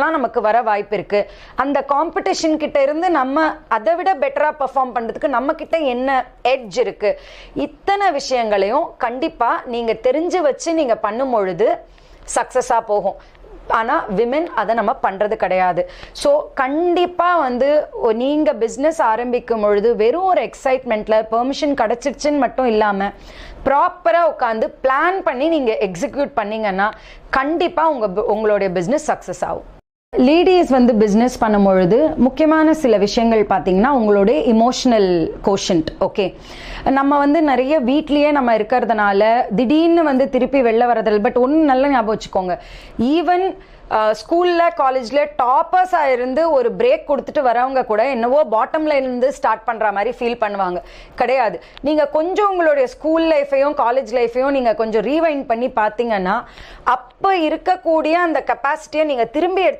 நமக்கு வர வாய்ப்பு இருக்கு. அந்த காம்படிஷன் கிட்ட இருந்து நம்ம அதை விட பெட்டரா பெர்ஃபார்ம் பண்றதுக்கு நம்ம கிட்ட என்ன எட்ஜ் இருக்கு, இத்தனை விஷயங்களையும் கண்டிப்பா நீங்க தெரிஞ்சு வச்சு நீங்க பண்ணும் பொழுது சக்சஸா போகும். ஆனா விமென் அதை நம்ம பண்றது கிடையாது. ஸோ கண்டிப்பா நீங்க பிஸ்னஸ் ஆரம்பிக்கும் பொழுது வெறும் ஒரு எக்ஸைட்மெண்ட்ல பெர்மிஷன் கிடைச்சிருச்சுன்னு மட்டும் இல்லாம ப்ராப்பரா உட்காந்து பிளான் பண்ணி நீங்க எக்ஸிக்யூட் பண்ணீங்கன்னா கண்டிப்பா உங்களுடைய பிஸ்னஸ் சக்சஸ் ஆகும். லேடிஸ் பிஸ்னஸ் பண்ணும்பொழுது முக்கியமான சில விஷயங்கள் பார்த்தீங்கன்னா உங்களுடைய இமோஷனல் கோஷன்ட். ஓகே, நம்ம நிறைய வீட்லேயே நம்ம இருக்கிறதுனால திடீர்னு திருப்பி வெளில வரதில்லை. பட் ஒன்று நல்லா ஞாபகம் வச்சுக்கோங்க, ஈவன் ஸ்கூல்ல காலேஜ்ல டாப்பர்ஸா இருந்து ஒரு பிரேக் கொடுத்துட்டு வரவங்க கூட என்னவோ பாட்டம்ல இருந்து ஸ்டார்ட் பண்ற மாதிரி ஃபீல் பண்ணுவாங்க. கிடையாது. நீங்க கொஞ்சம் உங்களுடைய ஸ்கூல் லைஃபையும் காலேஜ் லைஃபையும் நீங்க கொஞ்சம் ரீவைண்ட் பண்ணி பார்த்தீங்கன்னா அப்ப இருக்கக்கூடிய அந்த கெப்பாசிட்டியை நீங்க திரும்பி எடுத்து